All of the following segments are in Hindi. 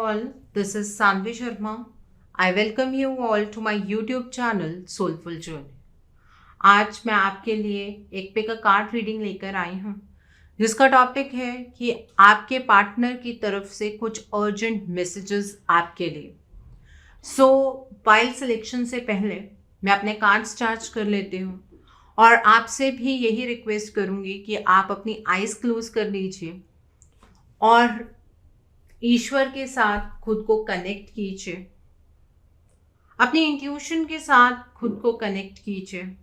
all, this is Sanvi Sharma. I welcome you all to my YouTube channel Soulful Journey. आज मैं आपके लिए एक पिक अ कार्ड रीडिंग लेकर आई हूँ जिसका टॉपिक है कि आपके पार्टनर की तरफ से कुछ अर्जेंट मैसेजेस आपके लिए। पाइल सिलेक्शन से पहले मैं अपने कार्ड्स चार्ज कर लेती हूँ और आपसे भी यही रिक्वेस्ट करूँगी कि आप अपनी आइज़ क्लोज कर लीजिए और ईश्वर के साथ खुद को कनेक्ट कीजिए, अपनी इंट्यूशन के साथ खुद को कनेक्ट कीजिए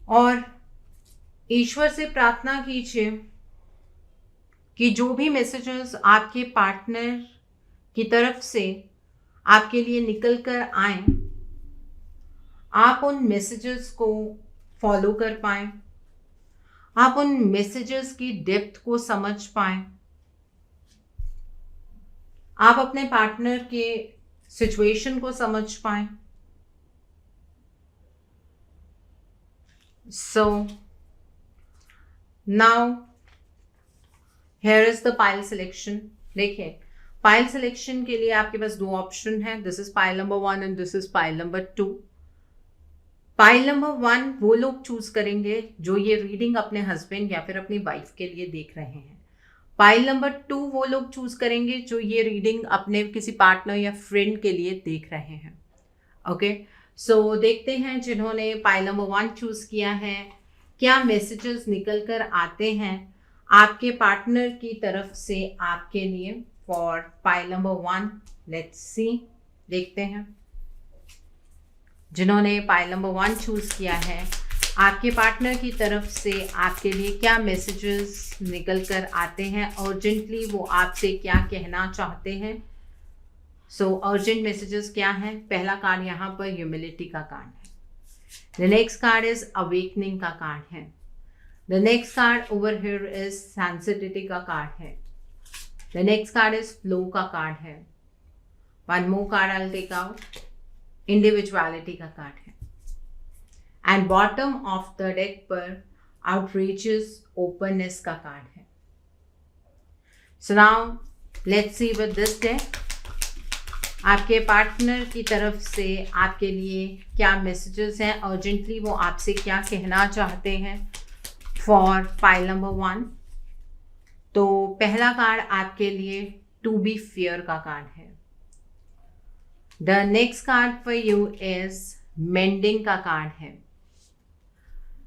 और ईश्वर से प्रार्थना कीजिए कि जो भी मैसेजेस आपके पार्टनर की तरफ से आपके लिए निकल कर आए, आप उन मैसेजेस को फॉलो कर पाएं, आप उन मैसेजेस की डेप्थ को समझ पाएं, आप अपने पार्टनर के सिचुएशन को समझ पाएं। So now here is the pile selection. देखिए, पाइल सिलेक्शन के लिए आपके पास दो ऑप्शन है। This is pile number 1 and this is pile number 2। Pile number 1 वो लोग चूज करेंगे जो ये रीडिंग अपने हस्बैंड या फिर अपनी वाइफ के लिए देख रहे हैं। पाइल नंबर 2 वो लोग चूज करेंगे जो ये रीडिंग अपने किसी पार्टनर या फ्रेंड के लिए देख रहे हैं। ओके, सो देखते हैं जिन्होंने पाइल नंबर 1 चूज किया है क्या मैसेजेस निकल कर आते हैं आपके पार्टनर की तरफ से आपके लिए for pile number 1। Let's see, देखते हैं जिन्होंने पाइल नंबर 1 चूज किया है आपके पार्टनर की तरफ से आपके लिए क्या मैसेजेस निकल कर आते हैं, अर्जेंटली वो आपसे क्या कहना चाहते हैं। अर्जेंट मैसेजेस क्या हैं? पहला कार्ड यहाँ पर ह्यूमिलिटी का कार्ड है। The next card is awakening का कार्ड है। The next card over here is sensitivity का कार्ड है। The next card is flow का कार्ड है। One more card I will take out, individuality का कार्ड है। And bottom of the deck पर आउटरीचेस ओपननेस का कार्ड है। So now let's see with this deck आपके पार्टनर की तरफ से आपके लिए क्या मैसेजेस हैं, अर्जेंटली वो आपसे क्या कहना चाहते हैं फॉर पाइल नंबर 1। तो पहला कार्ड आपके लिए टू बी फियर का कार्ड है। The next card for you is mending का कार्ड है।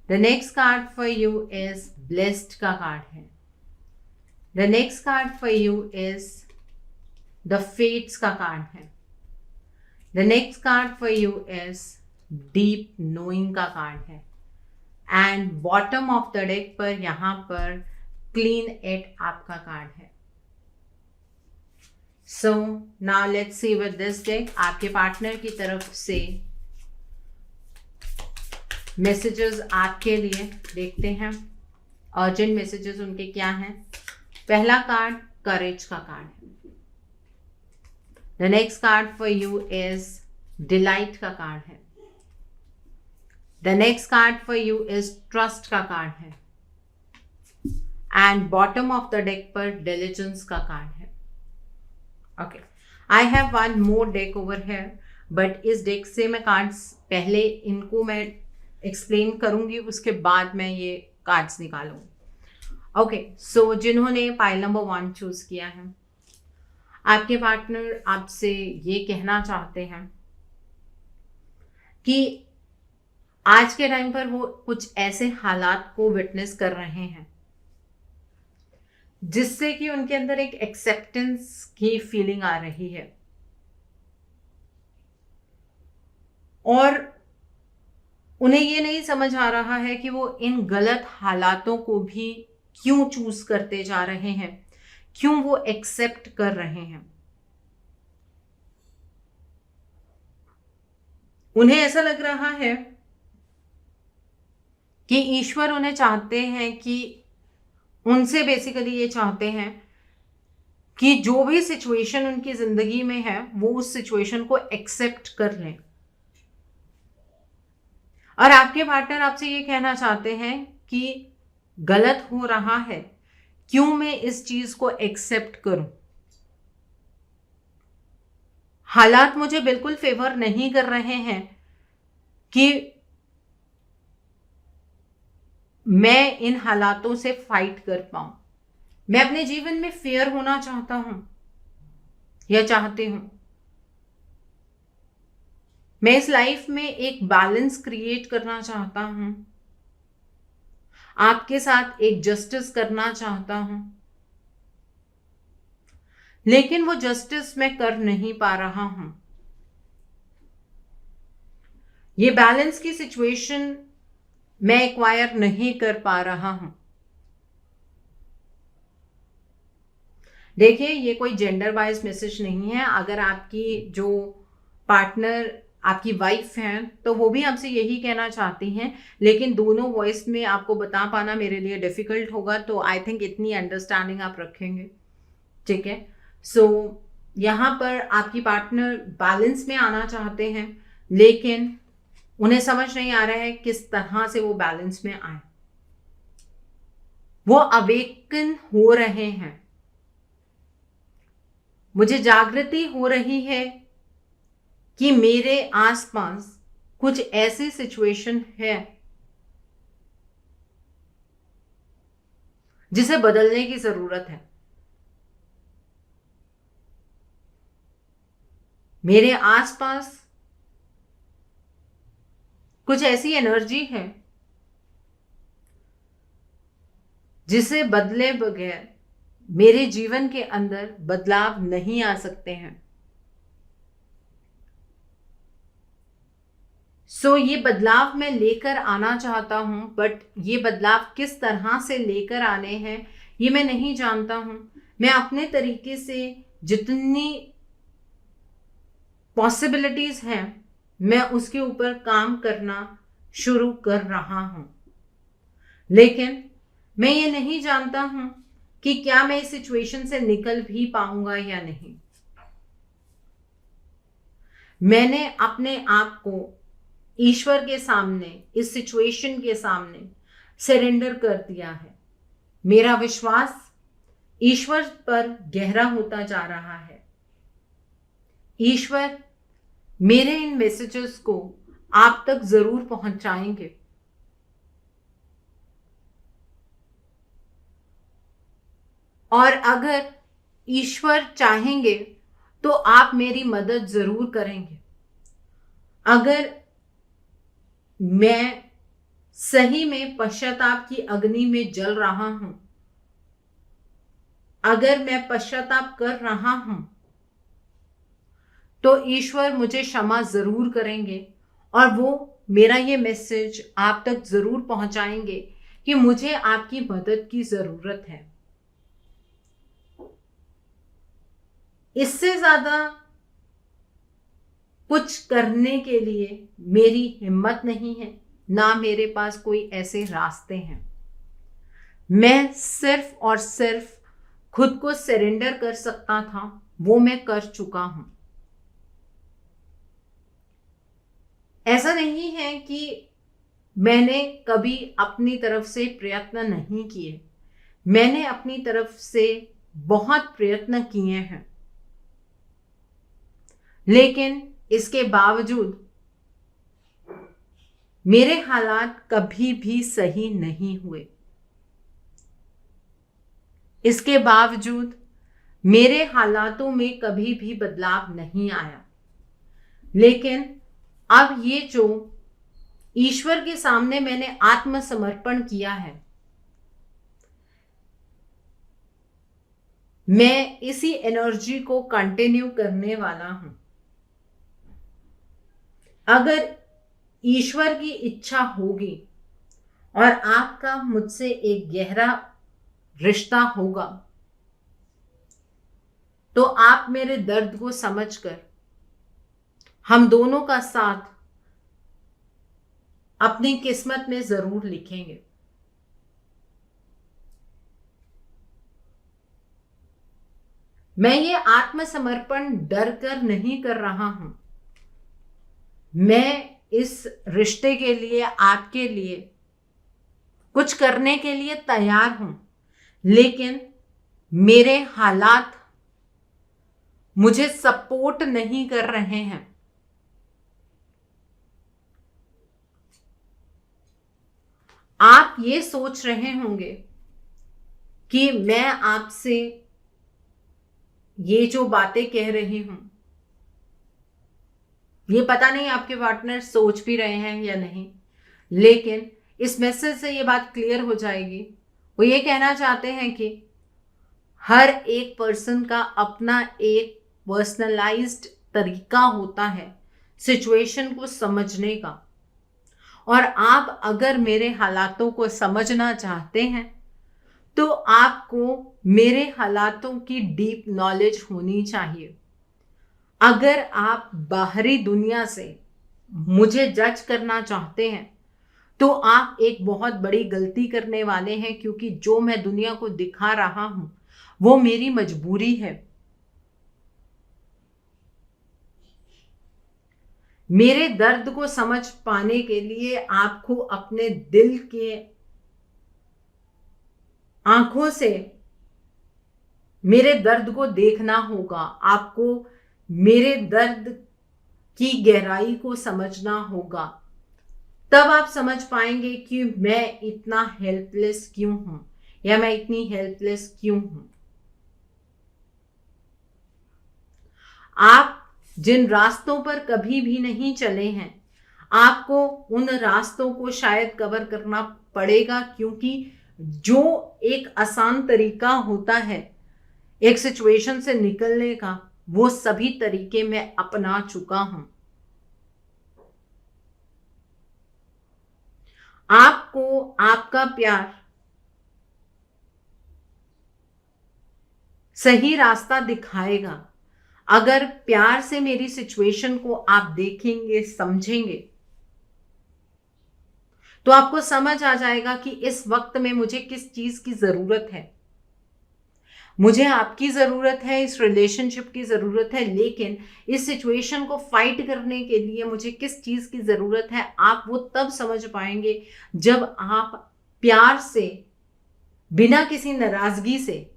The next card for you is blessed का कार्ड है। The next card for you is the fates का कार्ड है। The next card for you is deep knowing का कार्ड है। And bottom of the deck पर यहाँ पर क्लीन इट आपका कार्ड है। So now let's see with this deck आपके पार्टनर की तरफ से मैसेजेस आपके लिए, देखते हैं अर्जेंट मैसेजेस उनके क्या हैं। पहला कार्ड करेज का कार्ड है। The next card for you is delight का कार्ड है। The next card for you is trust का कार्ड है। And bottom of the deck पर डिलिजेंस का कार्ड है। Okay, I have one more deck over here, but इस डेक से मैं कार्ड्स पहले इनको मैं एक्सप्लेन करूंगी, उसके बाद मैं ये कार्ड्स निकालूंगी। ओके, सो जिन्होंने पाइल नंबर 1 चूज किया है आपके पार्टनर आपसे ये कहना चाहते हैं कि आज के टाइम पर वो कुछ ऐसे हालात को विटनेस कर रहे हैं जिससे कि उनके अंदर एक एक्सेप्टेंस की फीलिंग आ रही है और उन्हें ये नहीं समझ आ रहा है कि वो इन गलत हालातों को भी क्यों चूज करते जा रहे हैं, क्यों वो एक्सेप्ट कर रहे हैं। उन्हें ऐसा लग रहा है कि ईश्वर उन्हें चाहते हैं कि उनसे बेसिकली ये चाहते हैं कि जो भी सिचुएशन उनकी जिंदगी में है वो उस सिचुएशन को एक्सेप्ट कर लें। और आपके पार्टनर आपसे ये कहना चाहते हैं कि गलत हो रहा है क्यों मैं इस चीज को एक्सेप्ट करूं? हालात मुझे बिल्कुल फेवर नहीं कर रहे हैं कि मैं इन हालातों से फाइट कर पाऊं। मैं अपने जीवन में फेयर होना चाहता हूं या चाहती हूं। मैं इस लाइफ में एक बैलेंस क्रिएट करना चाहता हूं, आपके साथ एक जस्टिस करना चाहता हूं, लेकिन वो जस्टिस मैं कर नहीं पा रहा हूं। ये बैलेंस की सिचुएशन मैं एक्वायर नहीं कर पा रहा हूं। देखिए, ये कोई जेंडर वाइज मैसेज नहीं है। अगर आपकी जो पार्टनर आपकी वाइफ हैं तो वो भी आपसे यही कहना चाहती हैं, लेकिन दोनों वॉइस में आपको बता पाना मेरे लिए डिफिकल्ट होगा, तो आई थिंक इतनी अंडरस्टैंडिंग आप रखेंगे, ठीक है। सो यहाँ पर आपकी पार्टनर बैलेंस में आना चाहते हैं, लेकिन उन्हें समझ नहीं आ रहा है किस तरह से वो बैलेंस में आए। वो अवेकन हो रहे हैं, मुझे जागृति हो रही है कि मेरे आसपास कुछ ऐसी सिचुएशन है जिसे बदलने की जरूरत है। मेरे आसपास कुछ ऐसी एनर्जी है जिसे बदले बगैर मेरे जीवन के अंदर बदलाव नहीं आ सकते हैं। सो ये बदलाव मैं लेकर आना चाहता हूं, बट ये बदलाव किस तरह से लेकर आने हैं ये मैं नहीं जानता हूं। मैं अपने तरीके से जितनी पॉसिबिलिटीज हैं मैं उसके ऊपर काम करना शुरू कर रहा हूं, लेकिन मैं ये नहीं जानता हूं कि क्या मैं इस सिचुएशन से निकल भी पाऊंगा या नहीं। मैंने अपने आप को ईश्वर के सामने, इस सिचुएशन के सामने सरेंडर कर दिया है। मेरा विश्वास ईश्वर पर गहरा होता जा रहा है। ईश्वर मेरे इन मैसेजेस को आप तक जरूर पहुंचाएंगे। और अगर ईश्वर चाहेंगे तो आप मेरी मदद जरूर करेंगे। अगर मैं सही में पश्चाताप की अग्नि में जल रहा हूं, अगर मैं पश्चाताप कर रहा हूं, तो ईश्वर मुझे क्षमा जरूर करेंगे और वो मेरा ये मैसेज आप तक जरूर पहुंचाएंगे कि मुझे आपकी मदद की जरूरत है। इससे ज्यादा कुछ करने के लिए मेरी हिम्मत नहीं है, ना मेरे पास कोई ऐसे रास्ते हैं। मैं सिर्फ और सिर्फ खुद को सरेंडर कर सकता था, वो मैं कर चुका हूं। ऐसा नहीं है कि मैंने कभी अपनी तरफ से प्रयत्न नहीं किए। मैंने अपनी तरफ से बहुत प्रयत्न किए हैं, लेकिन इसके बावजूद मेरे हालात कभी भी सही नहीं हुए। इसके बावजूद मेरे हालातों में कभी भी बदलाव नहीं आया। लेकिन अब ये जो ईश्वर के सामने मैंने आत्मसमर्पण किया है, मैं इसी एनर्जी को कंटिन्यू करने वाला हूं। अगर ईश्वर की इच्छा होगी और आपका मुझसे एक गहरा रिश्ता होगा, तो आप मेरे दर्द को समझकर हम दोनों का साथ अपनी किस्मत में जरूर लिखेंगे। मैं ये आत्मसमर्पण डर कर नहीं कर रहा हूं। मैं इस रिश्ते के लिए, आपके लिए कुछ करने के लिए तैयार हूं, लेकिन मेरे हालात मुझे सपोर्ट नहीं कर रहे हैं। आप ये सोच रहे होंगे कि मैं आपसे ये जो बातें कह रही हूं, ये पता नहीं आपके पार्टनर सोच भी रहे हैं या नहीं, लेकिन इस मैसेज से ये बात क्लियर हो जाएगी। वो ये कहना चाहते हैं कि हर एक पर्सन का अपना एक पर्सनलाइज्ड तरीका होता है सिचुएशन को समझने का, और आप अगर मेरे हालातों को समझना चाहते हैं तो आपको मेरे हालातों की डीप नॉलेज होनी चाहिए। अगर आप बाहरी दुनिया से मुझे जज करना चाहते हैं तो आप एक बहुत बड़ी गलती करने वाले हैं, क्योंकि जो मैं दुनिया को दिखा रहा हूं वो मेरी मजबूरी है। मेरे दर्द को समझ पाने के लिए आपको अपने दिल के आंखों से मेरे दर्द को देखना होगा। आपको मेरे दर्द की गहराई को समझना होगा, तब आप समझ पाएंगे कि मैं इतना हेल्पलेस क्यों हूं या मैं इतनी हेल्पलेस क्यों हूं। आप जिन रास्तों पर कभी भी नहीं चले हैं, आपको उन रास्तों को शायद कवर करना पड़ेगा, क्योंकि जो एक आसान तरीका होता है एक सिचुएशन से निकलने का, वो सभी तरीके मैं अपना चुका हूं। आपको आपका प्यार सही रास्ता दिखाएगा। अगर प्यार से मेरी सिचुएशन को आप देखेंगे, समझेंगे, तो आपको समझ आ जाएगा कि इस वक्त में मुझे किस चीज की जरूरत है। मुझे आपकी जरूरत है, इस रिलेशनशिप की जरूरत है, लेकिन इस सिचुएशन को फाइट करने के लिए मुझे किस चीज की जरूरत है, आप वो तब समझ पाएंगे जब आप प्यार से, बिना किसी नाराजगी से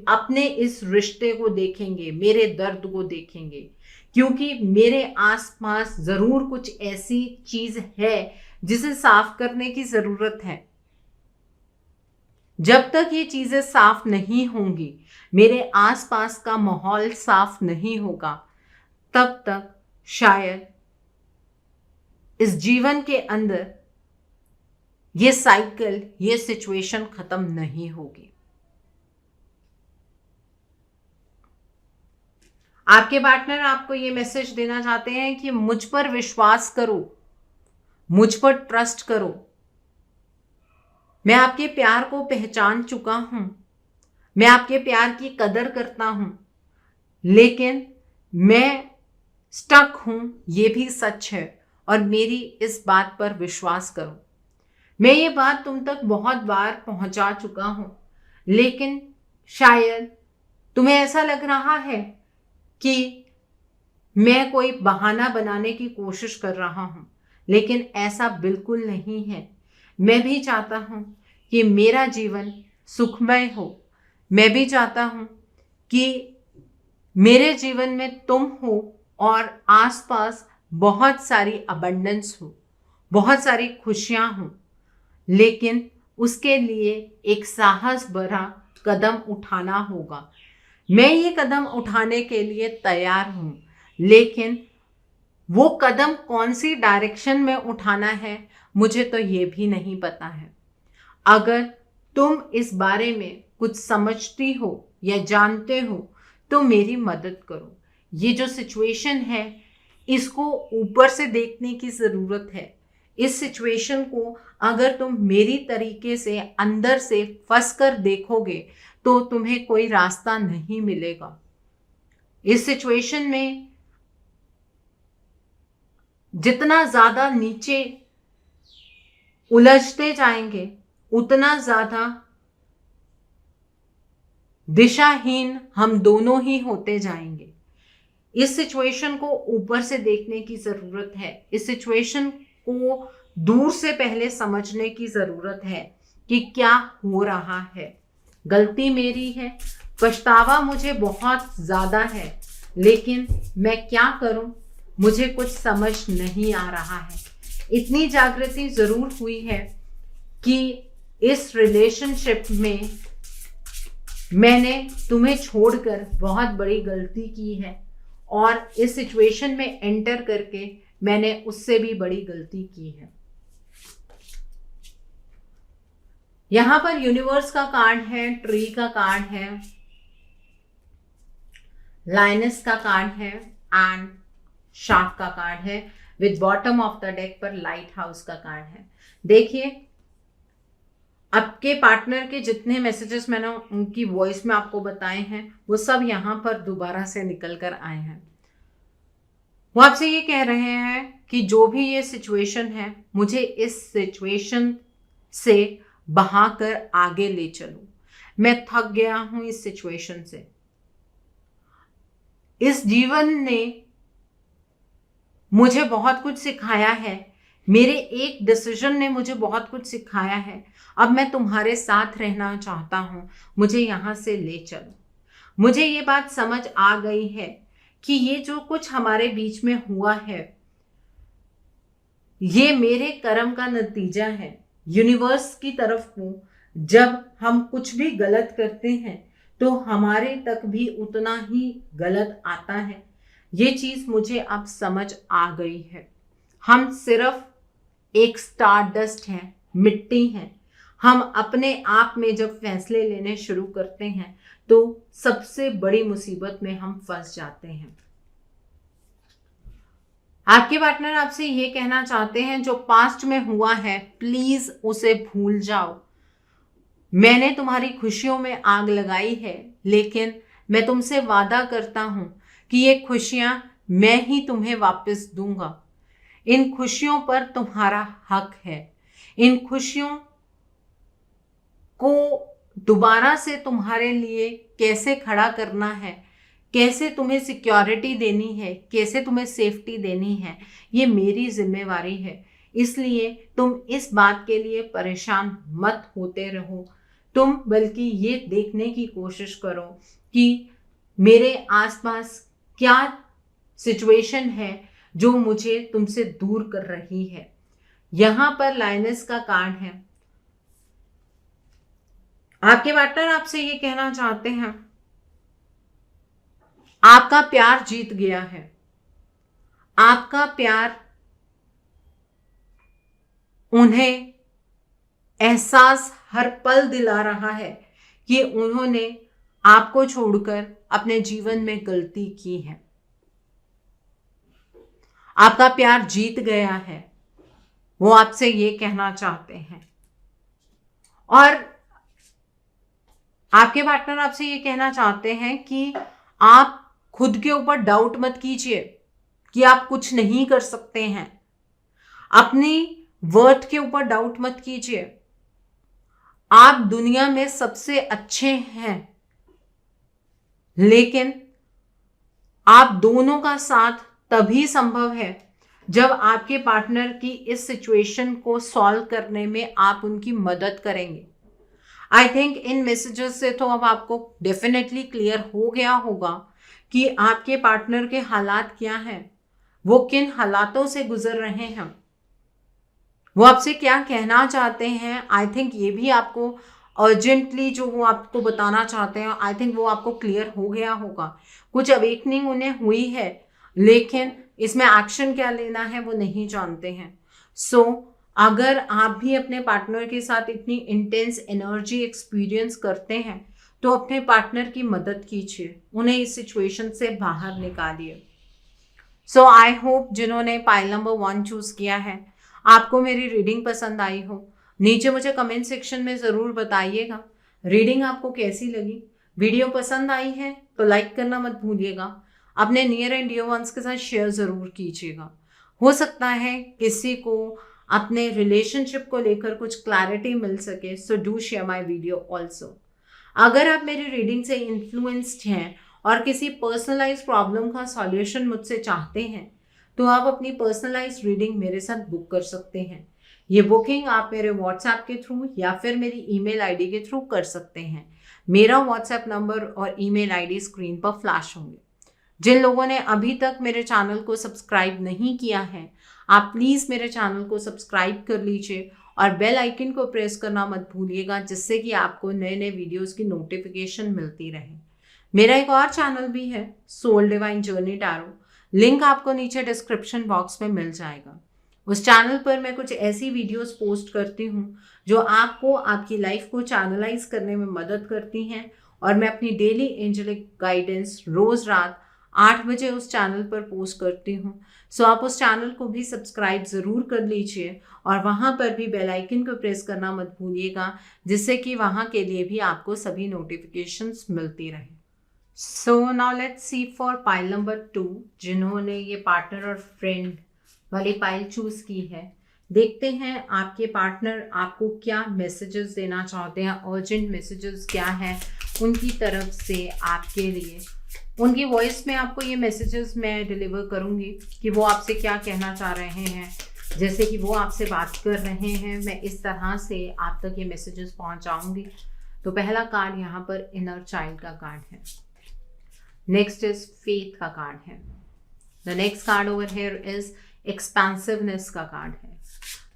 अपने इस रिश्ते को देखेंगे, मेरे दर्द को देखेंगे। क्योंकि मेरे आसपास जरूर कुछ ऐसी चीज है जिसे साफ करने की जरूरत है। जब तक ये चीजें साफ नहीं होंगी, मेरे आसपास का माहौल साफ नहीं होगा, तब तक शायद इस जीवन के अंदर ये साइकिल, ये सिचुएशन खत्म नहीं होगी। आपके पार्टनर आपको ये मैसेज देना चाहते हैं कि मुझ पर विश्वास करो, मुझ पर ट्रस्ट करो। मैं आपके प्यार को पहचान चुका हूं, मैं आपके प्यार की कदर करता हूं, लेकिन मैं स्टक हूं, ये भी सच है, और मेरी इस बात पर विश्वास करो। मैं ये बात तुम तक बहुत बार पहुंचा चुका हूं, लेकिन शायद तुम्हें ऐसा लग रहा है कि मैं कोई बहाना बनाने की कोशिश कर रहा हूं, लेकिन ऐसा बिल्कुल नहीं है। मैं भी चाहता हूं कि मेरा जीवन सुखमय हो। मैं भी चाहता हूं कि मेरे जीवन में तुम हो और आसपास बहुत सारी अबंडेंस हो, बहुत सारी खुशियां हो, लेकिन उसके लिए एक साहस भरा कदम उठाना होगा। मैं ये कदम उठाने के लिए तैयार हूं, लेकिन वो कदम कौन सी डायरेक्शन में उठाना है मुझे तो ये भी नहीं पता है। अगर तुम इस बारे में कुछ समझती हो या जानते हो तो मेरी मदद करो। ये जो सिचुएशन है इसको ऊपर से देखने की ज़रूरत है। इस सिचुएशन को अगर तुम मेरी तरीके से अंदर से फंस कर देखोगे तो तुम्हें कोई रास्ता नहीं मिलेगा। इस सिचुएशन में जितना ज़्यादा नीचे उलझते जाएंगे उतना ज़्यादा दिशाहीन हम दोनों ही होते जाएंगे। इस सिचुएशन को ऊपर से देखने की ज़रूरत है। इस सिचुएशन को दूर से पहले समझने की ज़रूरत है कि क्या हो रहा है। गलती मेरी है, पछतावा मुझे बहुत ज़्यादा है, लेकिन मैं क्या करूं, मुझे कुछ समझ नहीं आ रहा है। इतनी जागृति ज़रूर हुई है कि इस रिलेशनशिप में मैंने तुम्हें छोड़कर बहुत बड़ी गलती की है और इस सिचुएशन में एंटर करके मैंने उससे भी बड़ी गलती की है। यहां पर यूनिवर्स का कार्ड है, ट्री का कार्ड है, लाइनस का कार्ड है एंड शार्क का कार्ड है। With bottom of the deck पर लाइट हाउस का कार्ड है। देखिए, आपके पार्टनर के जितने मैसेजेस मैंने उनकी वॉइस में आपको बताए हैं वो सब यहां पर दोबारा से निकल कर आए हैं। वो आपसे ये कह रहे हैं कि जो भी ये सिचुएशन है, मुझे इस सिचुएशन से बहाकर आगे ले चलो। मैं थक गया हूं इस सिचुएशन से। इस जीवन ने मुझे बहुत कुछ सिखाया है, मेरे एक डिसीजन ने मुझे बहुत कुछ सिखाया है। अब मैं तुम्हारे साथ रहना चाहता हूं, मुझे यहां से ले चलो। मुझे ये बात समझ आ गई है कि ये जो कुछ हमारे बीच में हुआ है, ये मेरे कर्म का नतीजा है। यूनिवर्स की तरफ को जब हम कुछ भी गलत करते हैं तो हमारे तक भी उतना ही गलत आता है। ये चीज मुझे अब समझ आ गई है। हम सिर्फ एक स्टार डस्ट हैं, मिट्टी हैं। हम अपने आप में जब फैसले लेने शुरू करते हैं तो सबसे बड़ी मुसीबत में हम फंस जाते हैं। आपके पार्टनर आपसे ये कहना चाहते हैं, जो पास्ट में हुआ है प्लीज उसे भूल जाओ। मैंने तुम्हारी खुशियों में आग लगाई है, लेकिन मैं तुमसे वादा करता हूं कि ये खुशियां मैं ही तुम्हें वापस दूंगा। इन खुशियों पर तुम्हारा हक है। इन खुशियों को दोबारा से तुम्हारे लिए कैसे खड़ा करना है, कैसे तुम्हें सिक्योरिटी देनी है, कैसे तुम्हें सेफ्टी देनी है, ये मेरी जिम्मेवारी है। इसलिए तुम इस बात के लिए परेशान मत होते रहो। तुम बल्कि ये देखने की कोशिश करो कि मेरे आसपास क्या सिचुएशन है जो मुझे तुमसे दूर कर रही है। यहां पर लाइनस का कार्ड है। आपके पार्टनर आपसे ये कहना चाहते हैं, आपका प्यार जीत गया है। आपका प्यार उन्हें एहसास हर पल दिला रहा है कि उन्होंने आपको छोड़कर अपने जीवन में गलती की है। आपका प्यार जीत गया है, वो आपसे ये कहना चाहते हैं। और आपके पार्टनर आपसे ये कहना चाहते हैं कि आप खुद के ऊपर डाउट मत कीजिए कि आप कुछ नहीं कर सकते हैं। अपनी वर्थ के ऊपर डाउट मत कीजिए। आप दुनिया में सबसे अच्छे हैं, लेकिन आप दोनों का साथ तभी संभव है जब आपके पार्टनर की इस सिचुएशन को सॉल्व करने में आप उनकी मदद करेंगे। आई थिंक इन मैसेजेस से तो अब आपको डेफिनेटली क्लियर हो गया होगा कि आपके पार्टनर के हालात क्या हैं, वो किन हालातों से गुजर रहे हैं, वो आपसे क्या कहना चाहते हैं। आई थिंक ये भी आपको अर्जेंटली जो वो आपको बताना चाहते हैं, आई थिंक वो आपको क्लियर हो गया होगा। कुछ अवेकनिंग उन्हें हुई है, लेकिन इसमें एक्शन क्या लेना है वो नहीं जानते हैं। सो अगर आप भी अपने पार्टनर के साथ इतनी इंटेंस एनर्जी एक्सपीरियंस करते हैं तो अपने पार्टनर की मदद कीजिए, उन्हें इस सिचुएशन से बाहर निकालिए। सो आई होप जिन्होंने पाइल नंबर 1 चूज किया है, आपको मेरी रीडिंग पसंद आई हो। नीचे मुझे कमेंट सेक्शन में ज़रूर बताइएगा रीडिंग आपको कैसी लगी। वीडियो पसंद आई है तो लाइक करना मत भूलिएगा। अपने नियर एंड डियर वंस के साथ शेयर ज़रूर कीजिएगा। हो सकता है किसी को अपने रिलेशनशिप को लेकर कुछ क्लैरिटी मिल सके, so do share my video also. अगर आप मेरी रीडिंग से इन्फ्लुएंस्ड हैं और किसी पर्सनलाइज प्रॉब्लम का सॉल्यूशन मुझसे चाहते हैं तो आप अपनी पर्सनलाइज रीडिंग मेरे साथ बुक कर सकते हैं। ये बुकिंग आप मेरे व्हाट्सएप के थ्रू या फिर मेरी ईमेल आईडी के थ्रू कर सकते हैं। मेरा व्हाट्सएप नंबर और ईमेल आईडी स्क्रीन पर फ्लैश होंगे। जिन लोगों ने अभी तक मेरे चैनल को सब्सक्राइब नहीं किया है, आप प्लीज़ मेरे चैनल को सब्सक्राइब कर लीजिए और बेल आइकन को प्रेस करना मत भूलिएगा, जिससे कि आपको नए नए वीडियोस की नोटिफिकेशन मिलती रहे। मेरा एक और चैनल भी है, soul divine journey tarot, link आपको नीचे डिस्क्रिप्शन बॉक्स में मिल जाएगा। उस चैनल पर मैं कुछ ऐसी वीडियोस पोस्ट करती हूँ जो आपको आपकी लाइफ को चैनलाइज करने में मदद करती हैं, और मैं अपनी डेली एंजेलिक गाइडेंस रोज़ रात 8 बजे उस चैनल पर पोस्ट करती हूँ। सो आप उस चैनल को भी सब्सक्राइब ज़रूर कर लीजिए और वहाँ पर भी बेल आइकन को प्रेस करना मत भूलिएगा, जिससे कि वहाँ के लिए भी आपको सभी नोटिफिकेशंस मिलती रहे। सो now let's C for pile number 2, जिन्होंने ये पार्टनर और फ्रेंड वाली पाइल चूज की है। देखते हैं आपके पार्टनर आपको क्या मैसेजेस देना चाहते हैं, अर्जेंट मैसेजेस क्या हैं उनकी तरफ से आपके लिए। उनकी वॉइस में आपको ये मैसेजेस मैं डिलीवर करूंगी कि वो आपसे क्या कहना चाह रहे हैं। जैसे कि वो आपसे बात कर रहे हैं, मैं इस तरह से आप तक ये मैसेजेस पहुंचाऊंगी। तो पहला कार्ड यहाँ पर इनर चाइल्ड का कार्ड है। नेक्स्ट इज फेथ का कार्ड है। The next card over here is expensiveness का कार्ड है।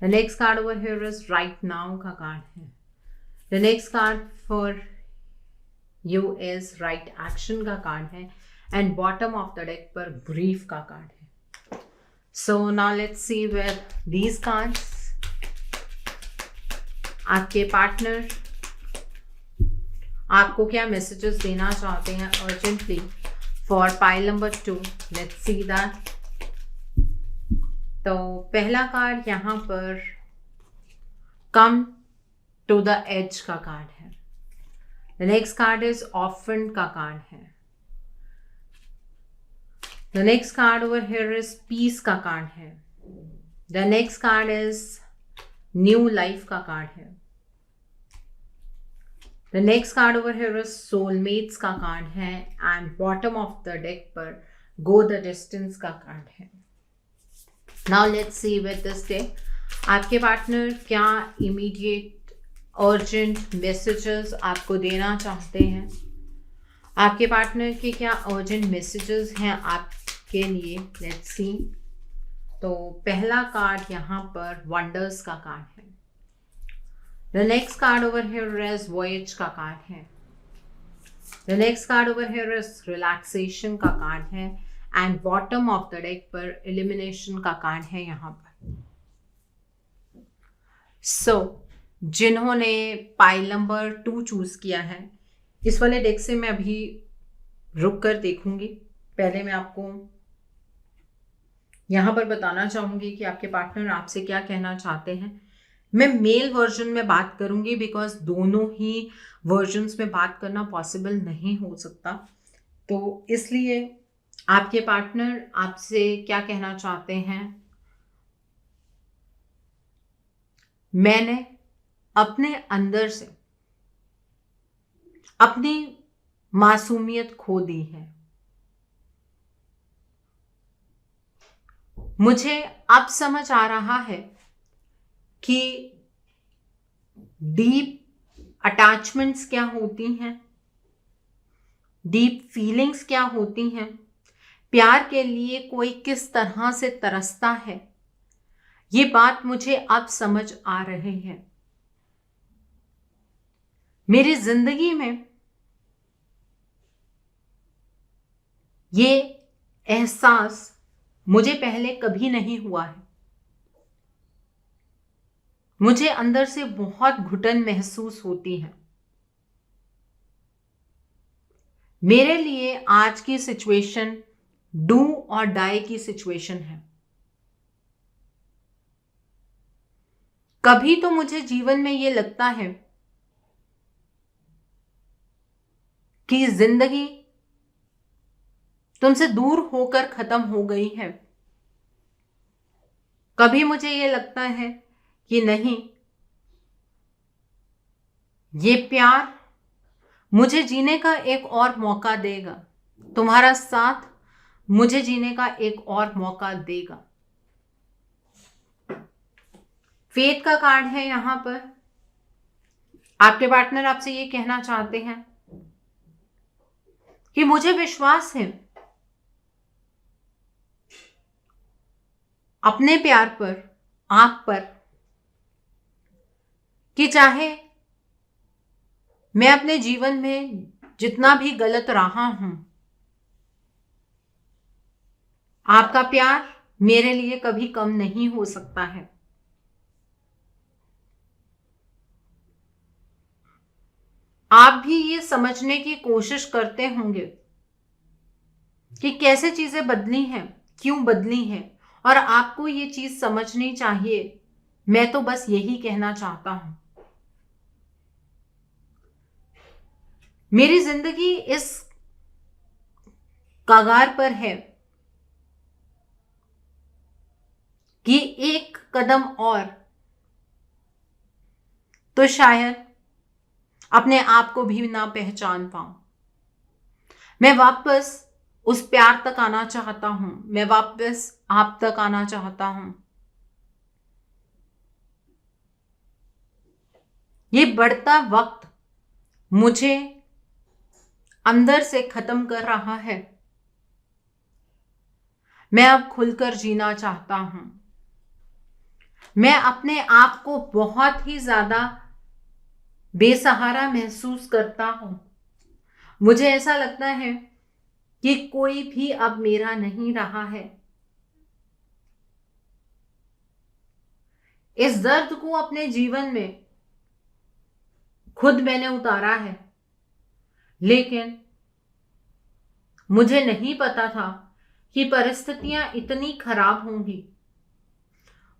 The next card over here is right now का कार्ड है। The next card for you is right action का कार्ड है and bottom of the deck पर ब्रीफ का कार्ड है। So now let's see with these cards आपके पार्टनर आपको क्या मैसेजेस देना चाहते हैं urgently for pile number 2। Let's see that. तो पहला कार्ड यहाँ पर कम टू द एज का कार्ड है। The next card is often का कार्ड है। The next card over here is peace का कार्ड है। The next card is new life का कार्ड है। The next card over here is soulmates का कार्ड है and bottom of the deck पर गो द डिस्टेंस का कार्ड है। Now let's see with this day आपके पार्टनर क्या इमीडिएट अर्जेंट मैसेजेस आपको देना चाहते हैं। आपके पार्टनर के क्या अर्जेंट मैसेजेस हैं आपके लिए। Let's see. तो पहला कार्ड यहाँ पर वंडर्स का कार्ड है। The next card over here is voyage का कार्ड है। The next card over here is relaxation का कार्ड है and bottom of the deck पर एलिमिनेशन का कार्ड है यहाँ पर। सो जिन्होंने पाइल नंबर 2 चूज किया है, इस वाले डेक से मैं अभी रुक कर देखूंगी। पहले मैं आपको यहाँ पर बताना चाहूंगी कि आपके पार्टनर आपसे क्या कहना चाहते हैं। मैं मेल वर्जन में बात करूंगी बिकॉज दोनों ही वर्जन्स में बात करना पॉसिबल नहीं हो सकता। तो इसलिए आपके पार्टनर आपसे क्या कहना चाहते हैं। मैंने अपने अंदर से अपनी मासूमियत खो दी है। मुझे अब समझ आ रहा है कि डीप अटैचमेंट्स क्या होती हैं, डीप फीलिंग्स क्या होती हैं, प्यार के लिए कोई किस तरह से तरसता है। ये बात मुझे अब समझ आ रही है। मेरी जिंदगी में ये एहसास मुझे पहले कभी नहीं हुआ है। मुझे अंदर से बहुत घुटन महसूस होती है। मेरे लिए आज की सिचुएशन डू और डाई की सिचुएशन है। कभी तो मुझे जीवन में ये लगता है कि जिंदगी तुमसे दूर होकर खत्म हो गई है। कभी मुझे ये लगता है कि नहीं, ये प्यार मुझे जीने का एक और मौका देगा, तुम्हारा साथ मुझे जीने का एक और मौका देगा। फेथ का कार्ड है यहां पर। आपके पार्टनर आपसे ये कहना चाहते हैं कि मुझे विश्वास है अपने प्यार पर, आप पर, कि चाहे मैं अपने जीवन में जितना भी गलत रहा हूं, आपका प्यार मेरे लिए कभी कम नहीं हो सकता है। आप भी ये समझने की कोशिश करते होंगे कि कैसे चीजें बदली हैं, क्यों बदली हैं, और आपको ये चीज समझनी चाहिए। मैं तो बस यही कहना चाहता हूं, मेरी जिंदगी इस कगार पर है कि एक कदम और तो शायद अपने आप को भी ना पहचान पाऊं। मैं वापस उस प्यार तक आना चाहता हूं, मैं वापस आप तक आना चाहता हूं। ये बढ़ता वक्त मुझे अंदर से खत्म कर रहा है। मैं अब खुलकर जीना चाहता हूं। मैं अपने आप को बहुत ही ज्यादा बेसहारा महसूस करता हूं। मुझे ऐसा लगता है कि कोई भी अब मेरा नहीं रहा है। इस दर्द को अपने जीवन में खुद मैंने उतारा है, लेकिन मुझे नहीं पता था कि परिस्थितियां इतनी खराब होंगी।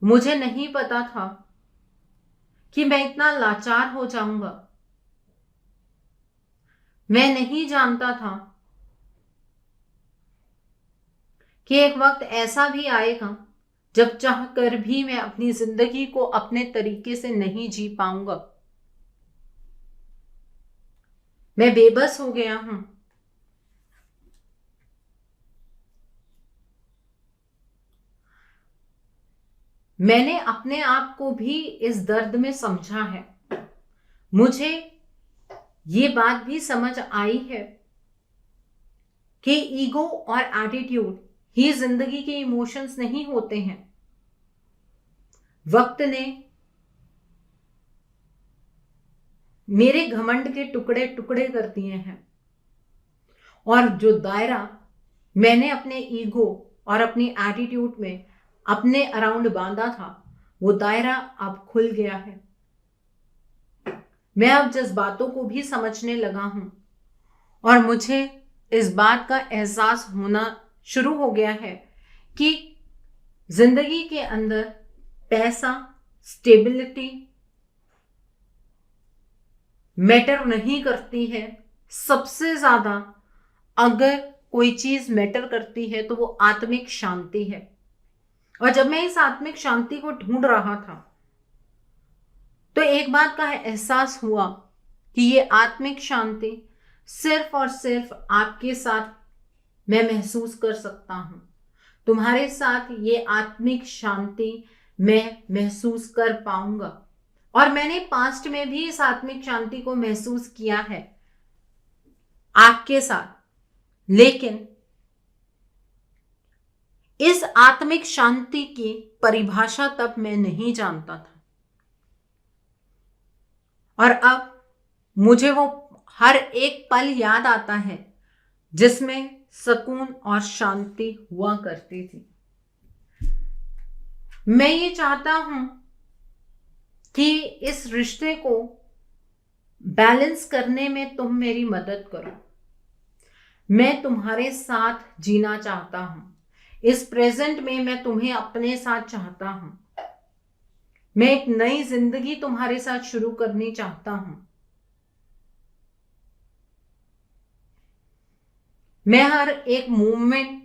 मुझे नहीं पता था कि मैं इतना लाचार हो जाऊंगा। मैं नहीं जानता था कि एक वक्त ऐसा भी आएगा जब चाहकर भी मैं अपनी जिंदगी को अपने तरीके से नहीं जी पाऊंगा। मैं बेबस हो गया हूं। मैंने अपने आप को भी इस दर्द में समझा है। मुझे ये बात भी समझ आई है कि ईगो और एटीट्यूड ही जिंदगी के इमोशंस नहीं होते हैं। वक्त ने मेरे घमंड के टुकड़े टुकड़े कर दिए हैं, और जो दायरा मैंने अपने ईगो और अपनी एटीट्यूड में अपने अराउंड बांधा था, वो दायरा अब खुल गया है। मैं अब जज्बातों को भी समझने लगा हूं, और मुझे इस बात का एहसास होना शुरू हो गया है कि जिंदगी के अंदर पैसा, स्टेबिलिटी मैटर नहीं करती है। सबसे ज्यादा अगर कोई चीज मैटर करती है तो वो आत्मिक शांति है। और जब मैं इस आत्मिक शांति को ढूंढ रहा था, तो एक बात का एहसास हुआ कि ये आत्मिक शांति सिर्फ और सिर्फ आपके साथ मैं महसूस कर सकता हूं। तुम्हारे साथ ये आत्मिक शांति मैं महसूस कर पाऊंगा। और मैंने पास्ट में भी इस आत्मिक शांति को महसूस किया है आपके साथ, लेकिन इस आत्मिक शांति की परिभाषा तब मैं नहीं जानता था। और अब मुझे वो हर एक पल याद आता है जिसमें सुकून और शांति हुआ करती थी। मैं ये चाहता हूं कि इस रिश्ते को बैलेंस करने में तुम मेरी मदद करो। मैं तुम्हारे साथ जीना चाहता हूं। इस प्रेजेंट में मैं तुम्हें अपने साथ चाहता हूं। मैं एक नई जिंदगी तुम्हारे साथ शुरू करनी चाहता हूं। मैं हर एक मोमेंट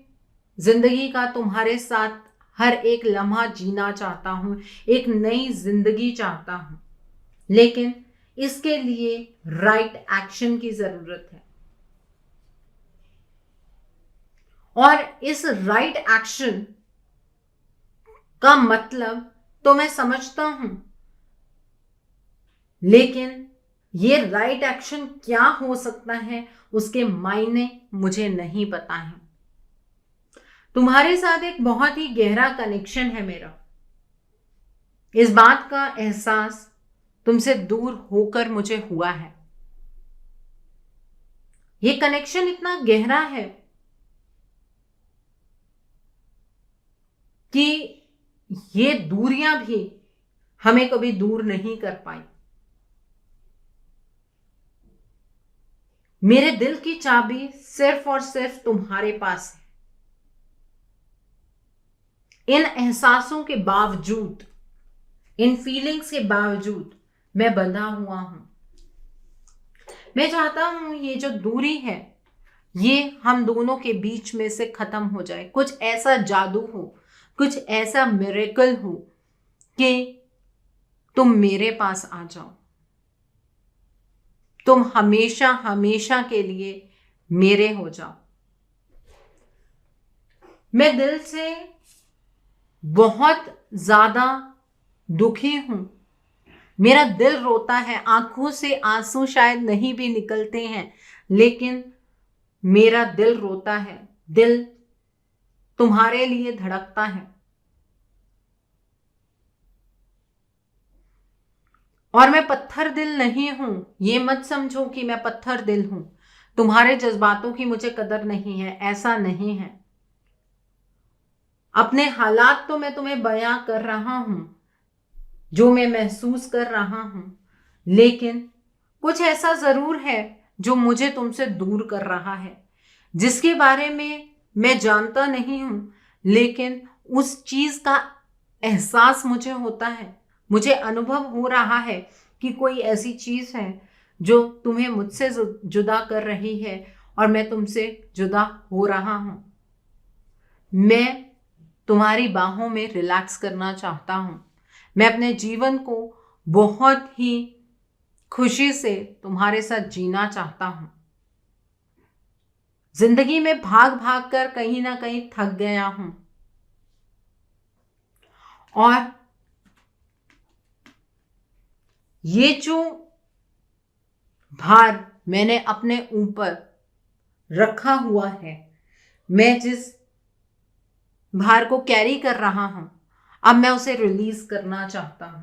जिंदगी का तुम्हारे साथ हर एक लम्हा जीना चाहता हूं। एक नई जिंदगी चाहता हूं, लेकिन इसके लिए राइट एक्शन की जरूरत है। और इस राइट एक्शन का मतलब तो मैं समझता हूं, लेकिन ये राइट एक्शन क्या हो सकता है उसके मायने मुझे नहीं पता है। तुम्हारे साथ एक बहुत ही गहरा कनेक्शन है मेरा। इस बात का एहसास तुमसे दूर होकर मुझे हुआ है। ये कनेक्शन इतना गहरा है कि ये दूरियां भी हमें कभी दूर नहीं कर पाई। मेरे दिल की चाबी सिर्फ और सिर्फ तुम्हारे पास है। इन एहसासों के बावजूद, इन फीलिंग्स के बावजूद मैं बंधा हुआ हूं। मैं चाहता हूं ये जो दूरी है ये हम दोनों के बीच में से खत्म हो जाए। कुछ ऐसा जादू हो, कुछ ऐसा मिरेकल हो कि तुम मेरे पास आ जाओ, तुम हमेशा हमेशा के लिए मेरे हो जाओ। मैं दिल से बहुत ज्यादा दुखी हूं। मेरा दिल रोता है, आंखों से आंसू शायद नहीं भी निकलते हैं, लेकिन मेरा दिल रोता है। दिल तुम्हारे लिए धड़कता है। और मैं पत्थर दिल नहीं हूं, ये मत समझो कि मैं पत्थर दिल हूं। तुम्हारे जज्बातों की मुझे कदर नहीं है, ऐसा नहीं है। अपने हालात तो मैं तुम्हें बयां कर रहा हूं, जो मैं महसूस कर रहा हूं, लेकिन कुछ ऐसा जरूर है जो मुझे तुमसे दूर कर रहा है, जिसके बारे में मैं जानता नहीं हूं, लेकिन उस चीज का एहसास मुझे होता है। मुझे अनुभव हो रहा है कि कोई ऐसी चीज है जो तुम्हें मुझसे जुदा कर रही है और मैं तुमसे जुदा हो रहा हूं। मैं तुम्हारी बाहों में रिलैक्स करना चाहता हूं। मैं अपने जीवन को बहुत ही खुशी से तुम्हारे साथ जीना चाहता हूं। जिंदगी में भाग भाग कर कहीं ना कहीं थक गया हूं और ये जो भार मैंने अपने ऊपर रखा हुआ है, मैं जिस भार को कैरी कर रहा हूं, अब मैं उसे रिलीज करना चाहता हूं।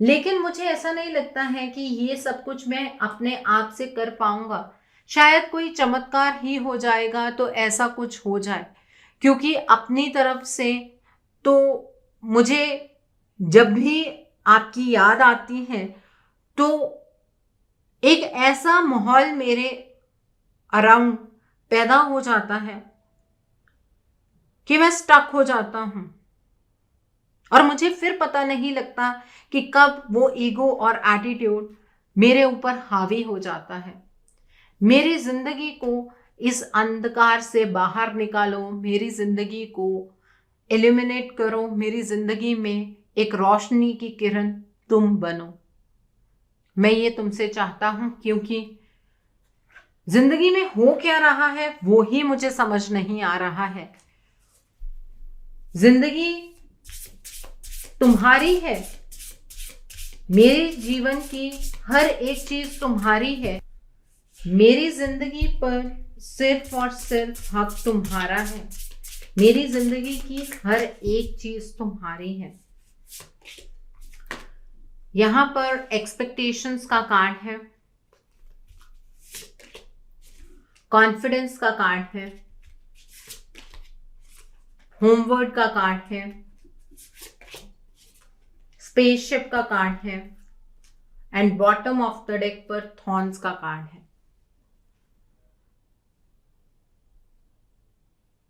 लेकिन मुझे ऐसा नहीं लगता है कि ये सब कुछ मैं अपने आप से कर पाऊंगा। शायद कोई चमत्कार ही हो जाएगा तो ऐसा कुछ हो जाए, क्योंकि अपनी तरफ से तो मुझे जब भी आपकी याद आती है तो एक ऐसा माहौल मेरे अराउंड पैदा हो जाता है कि मैं स्टक हो जाता हूं और मुझे फिर पता नहीं लगता कि कब वो ईगो और एटीट्यूड मेरे ऊपर हावी हो जाता है। मेरी जिंदगी को इस अंधकार से बाहर निकालो, मेरी जिंदगी को एलिमिनेट करो, मेरी जिंदगी में एक रोशनी की किरण तुम बनो। मैं ये तुमसे चाहता हूं, क्योंकि जिंदगी में हो क्या रहा है वो ही मुझे समझ नहीं आ रहा है। जिंदगी तुम्हारी है, मेरे जीवन की हर एक चीज तुम्हारी है। मेरी जिंदगी पर सिर्फ और सिर्फ हक तुम्हारा है। मेरी जिंदगी की हर एक चीज तुम्हारी है। यहां पर एक्सपेक्टेशंस का कार्ड है, कॉन्फिडेंस का कार्ड है, होमवर्ड का कार्ड है, स्पेसशिप का कार्ड है and bottom of the deck पर थॉर्न्स का कार्ड है।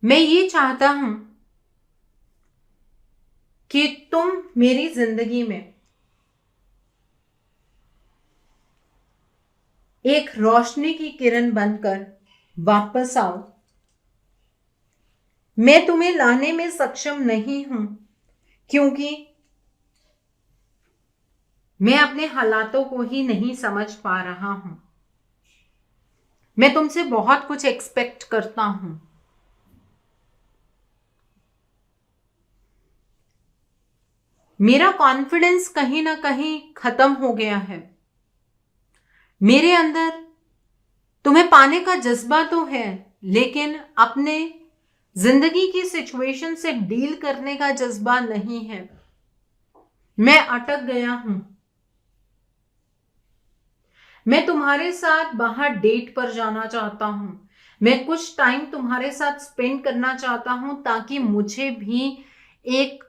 मैं ये चाहता हूं कि तुम मेरी जिंदगी में एक रोशनी की किरण बनकर वापस आओ। मैं तुम्हें लाने में सक्षम नहीं हूं, क्योंकि मैं अपने हालातों को ही नहीं समझ पा रहा हूं। मैं तुमसे बहुत कुछ एक्सपेक्ट करता हूं, मेरा कॉन्फिडेंस कहीं ना कहीं खत्म हो गया है। मेरे अंदर तुम्हें पाने का जज्बा तो है, लेकिन अपने जिंदगी की सिचुएशन से डील करने का जज्बा नहीं है। मैं अटक गया हूं। मैं तुम्हारे साथ बाहर डेट पर जाना चाहता हूं। मैं कुछ टाइम तुम्हारे साथ स्पेंड करना चाहता हूं ताकि मुझे भी एक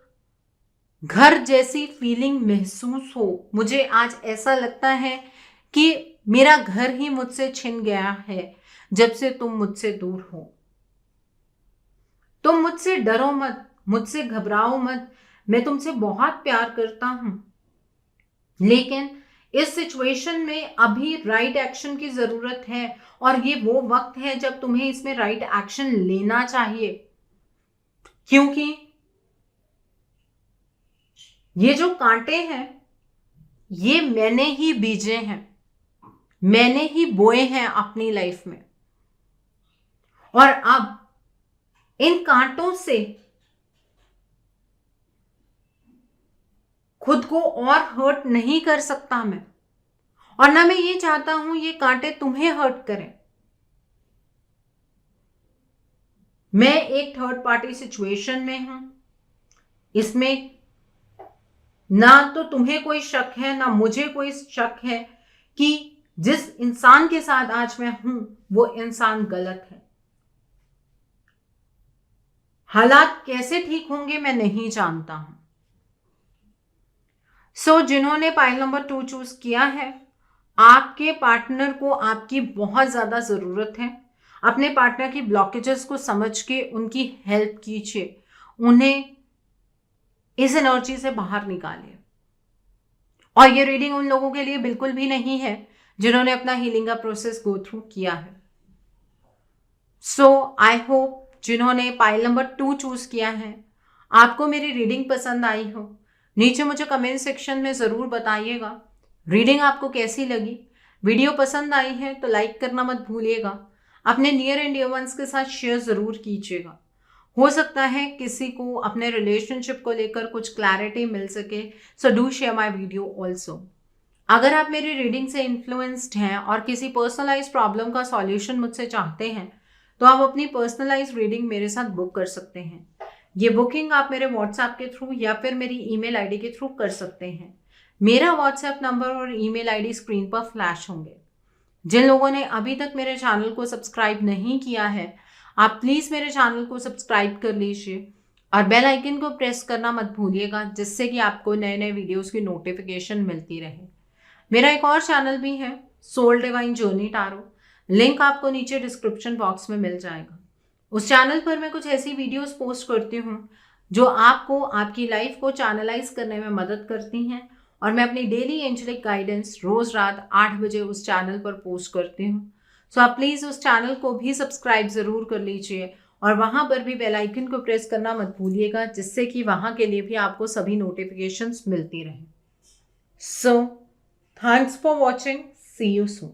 घर जैसी फीलिंग महसूस हो। मुझे आज ऐसा लगता है कि मेरा घर ही मुझसे छिन गया है जब से तुम मुझसे दूर हो। तुम मुझसे डरो मत, मुझसे घबराओ मत। मैं तुमसे बहुत प्यार करता हूं, लेकिन इस सिचुएशन में अभी राइट एक्शन की जरूरत है और ये वो वक्त है जब तुम्हें इसमें राइट एक्शन लेना चाहिए, क्योंकि ये जो कांटे हैं ये मैंने ही बीजे हैं, मैंने ही बोए हैं अपनी लाइफ में। और अब इन कांटों से खुद को और हर्ट नहीं कर सकता मैं, और ना मैं ये चाहता हूं ये कांटे तुम्हें हर्ट करें। मैं एक थर्ड पार्टी सिचुएशन में हूं। इसमें ना तो तुम्हें कोई शक है ना मुझे कोई शक है कि जिस इंसान के साथ आज मैं हूं वो इंसान गलत है। हालात कैसे ठीक होंगे मैं नहीं जानता हूं। जिन्होंने पाइल नंबर 2 चूज किया है, आपके पार्टनर को आपकी बहुत ज्यादा जरूरत है। अपने पार्टनर की ब्लॉकेजेस को समझ के उनकी हेल्प कीजिए, उन्हें इस एनर्जी से बाहर निकालिए। और ये रीडिंग उन लोगों के लिए बिल्कुल भी नहीं है जिन्होंने अपना हीलिंग का प्रोसेस गो थ्रू किया है। आई होप जिन्होंने पाइल नंबर 2 चूज किया है आपको मेरी रीडिंग पसंद आई हो। नीचे मुझे कमेंट सेक्शन में जरूर बताइएगा रीडिंग आपको कैसी लगी। वीडियो पसंद आई है तो लाइक करना मत भूलिएगा। अपने नियर एंड डियर वंस के साथ शेयर जरूर कीजिएगा। हो सकता है किसी को अपने रिलेशनशिप को लेकर कुछ क्लैरिटी मिल सके, so do share my video also. अगर आप मेरी रीडिंग से इन्फ्लुएंस्ड हैं और किसी पर्सनलाइज प्रॉब्लम का सॉल्यूशन मुझसे चाहते हैं तो आप अपनी पर्सनलाइज रीडिंग मेरे साथ बुक कर सकते हैं। ये बुकिंग आप मेरे व्हाट्सएप के थ्रू या फिर मेरी ईमेल आईडी के थ्रू कर सकते हैं। मेरा व्हाट्सएप नंबर और ईमेल आईडी स्क्रीन पर फ्लैश होंगे। जिन लोगों ने अभी तक मेरे चैनल को सब्सक्राइब नहीं किया है आप प्लीज मेरे चैनल को सब्सक्राइब कर लीजिए और बेल आइकन को प्रेस करना मत भूलिएगा, जिससे कि आपको नए नए वीडियोस की नोटिफिकेशन मिलती रहे। मेरा एक और चैनल भी है, soul divine journey tarot, link आपको नीचे डिस्क्रिप्शन बॉक्स में मिल जाएगा। उस चैनल पर मैं कुछ ऐसी वीडियोस पोस्ट करती हूँ जो आपको आपकी लाइफ को चैनलाइज करने में मदद करती हैं, और मैं अपनी डेली एंजेलिक गाइडेंस रोज रात 8 बजे उस चैनल पर पोस्ट करती हूँ। आप प्लीज़ उस चैनल को भी सब्सक्राइब ज़रूर कर लीजिए और वहाँ पर भी बेल आइकन को प्रेस करना मत भूलिएगा, जिससे कि वहाँ के लिए भी आपको सभी नोटिफिकेशंस मिलती रहें। Thanks for watching, see you soon.